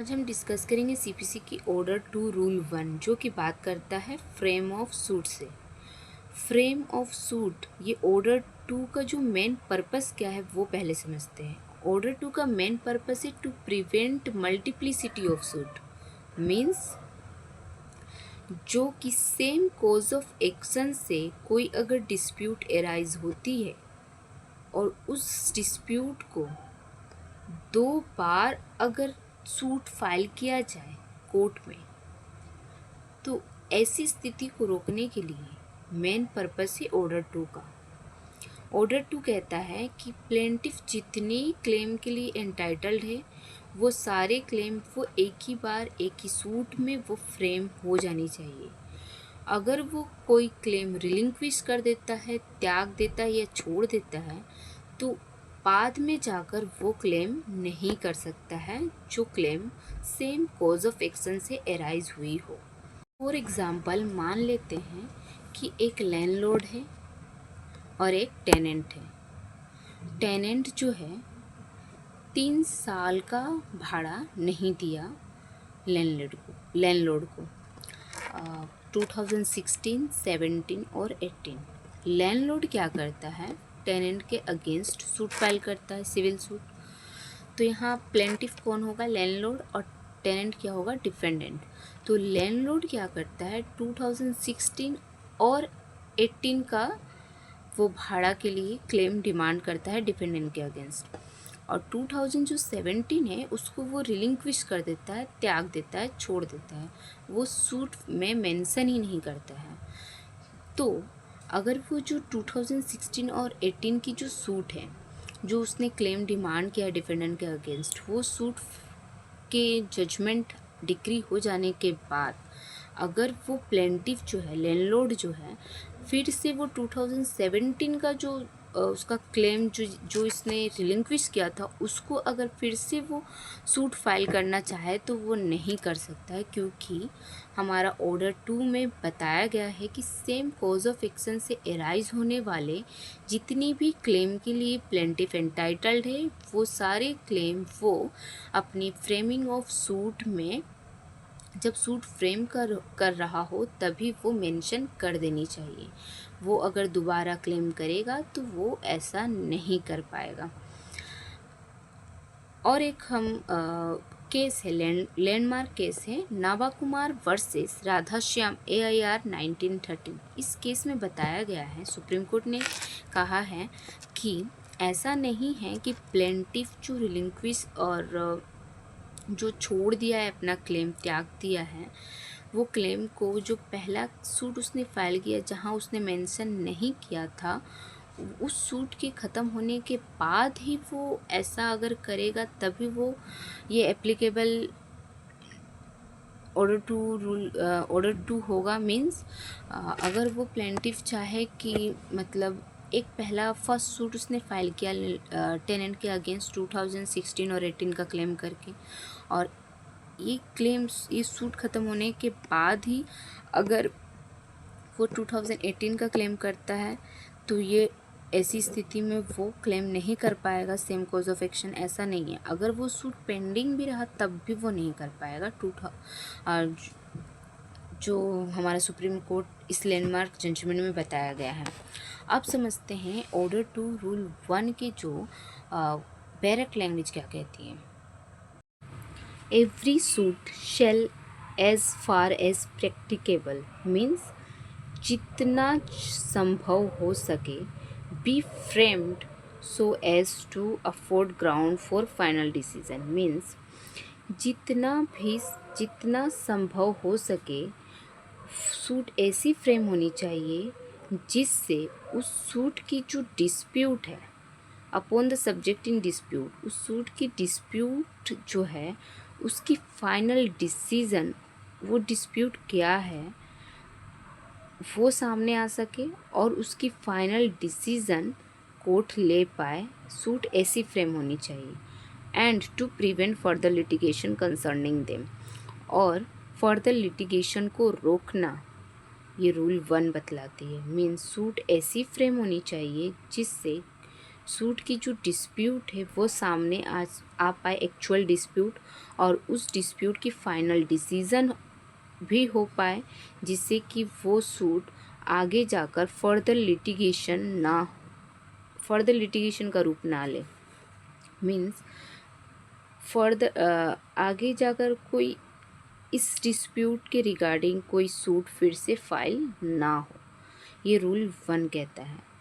आज हम डिस्कस करेंगे सीपीसी की ऑर्डर टू रूल 1 जो कि बात करता है फ्रेम ऑफ सूट से। फ्रेम ऑफ सूट, ये ऑर्डर 2 का जो मेन पर्पस क्या है वो पहले समझते हैं। ऑर्डर 2 का मेन पर्पस है to prevent multiplicity of suit. Means जो कि सेम कॉज ऑफ एक्शन से कोई अगर डिस्प्यूट एराइज होती है और उस डिस्प्यूट को 2 बार अगर सूट फाइल किया जाए कोर्ट में, तो ऐसी स्थिति को रोकने के लिए मेन पर्पस है ऑर्डर 2 का। ऑर्डर 2 कहता है कि प्लेंटिफ जितने क्लेम के लिए एंटाइटल्ड है वो सारे क्लेम वो एक ही बार एक ही सूट में वो फ्रेम हो जानी चाहिए। अगर वो कोई क्लेम रिलिंक्विश कर देता है, त्याग देता है या छोड़ देता है, तो बाद में जाकर वो क्लेम नहीं कर सकता है जो claim same cause of action से एराइज हुई हो। फॉर एग्ज़ाम्पल मान लेते हैं कि एक लैंडलॉर्ड है और एक टेनेंट है। टेनेंट जो है 3 साल का भाड़ा नहीं दिया लैंडलॉर्ड को 2016, 17 और 18। लैंडलॉर्ड क्या करता है, टेनेंट के अगेंस्ट सूट फाइल करता है, सिविल सूट। तो यहाँ प्लेंटिफ कौन होगा, लैंडलॉर्ड, और टेनेंट क्या होगा, डिफेंडेंट। तो लैंडलॉर्ड क्या करता है 2016 और 18 का वो भाड़ा के लिए क्लेम डिमांड करता है डिफेंडेंट के अगेंस्ट, और 2017 है उसको वो रिलिंक्विश कर देता है, त्याग देता है, छोड़ देता है, वो सूट में मेंशन ही नहीं करता है। तो अगर वो जो 2016 और 18 की जो सूट है जो उसने क्लेम डिमांड किया है डिफेंडेंट के अगेंस्ट, वो सूट के जजमेंट डिक्री हो जाने के बाद अगर वो प्लेंटिफ जो है, लैंडलॉर्ड जो है, फिर से वो 2017 का जो उसका क्लेम जो इसने रिलिंक्विश किया था उसको अगर फिर से वो सूट फाइल करना चाहे तो वो नहीं कर सकता है, क्योंकि हमारा ऑर्डर 2 में बताया गया है कि सेम कॉज ऑफ एक्शन से एराइज होने वाले जितनी भी क्लेम के लिए प्लेंटिफ एंटाइटल्ड है वो सारे क्लेम वो अपनी फ्रेमिंग ऑफ सूट में जब सूट फ्रेम कर रहा हो तभी वो मेंशन कर देनी चाहिए। वो अगर दोबारा क्लेम करेगा तो वो ऐसा नहीं कर पाएगा। और एक हम केस है, लैंडमार्क केस है, नावा कुमार वर्सेस राधाश्याम AIR 1913। इस केस में बताया गया है, सुप्रीम कोर्ट ने कहा है कि ऐसा नहीं है कि प्लेंटिफ जो रिलिंक्विश और जो छोड़ दिया है, अपना क्लेम त्याग दिया है, वो क्लेम को जो पहला सूट उसने फाइल किया जहां उसने मेंशन नहीं किया था, उस सूट के ख़त्म होने के बाद ही वो ऐसा अगर करेगा तभी वो ये एप्लीकेबल ऑर्डर टू होगा। मीन्स अगर वो प्लेंटिफ चाहे कि मतलब एक पहला फर्स्ट सूट उसने फाइल किया टेनेंट के अगेंस्ट 2016 और 18 का क्लेम करके, और ये सूट ख़त्म होने के बाद ही अगर वो 2018 का क्लेम करता है तो ये ऐसी स्थिति में वो क्लेम नहीं कर पाएगा सेम कॉज ऑफ एक्शन। ऐसा नहीं है, अगर वो सूट पेंडिंग भी रहा तब भी वो नहीं कर पाएगा। जो हमारा सुप्रीम कोर्ट इस लैंडमार्क जजमेंट में बताया गया है। अब समझते हैं ऑर्डर 2 रूल 1 के जो बैरक लैंग्वेज क्या कहती है। Every suit shall as far as practicable, means जितना संभव हो सके, be framed so as to afford ground for final decision. Means जितना संभव हो सके सूट ऐसी फ्रेम होनी चाहिए जिससे उस सूट की जो डिस्प्यूट है upon the subject in dispute, उस सूट की डिस्प्यूट जो है उसकी फाइनल डिसीज़न, वो डिस्प्यूट क्या है वो सामने आ सके और उसकी फाइनल डिसीज़न कोर्ट ले पाए। सूट ऐसी फ्रेम होनी चाहिए। And to prevent further litigation concerning them, और फर्दर लिटिगेशन को रोकना ये रूल 1 बतलाती है। मीन्स सूट ऐसी फ्रेम होनी चाहिए जिससे सूट की जो डिस्प्यूट है वो सामने आ पाए, एक्चुअल डिस्प्यूट, और उस डिस्प्यूट की फाइनल डिसीज़न भी हो पाए, जिससे कि वो सूट आगे जाकर फर्दर लिटिगेशन का रूप ना ले। मीन्स फर्दर आगे जाकर कोई इस डिस्प्यूट के रिगार्डिंग कोई सूट फिर से फाइल ना हो, ये रूल 1 कहता है।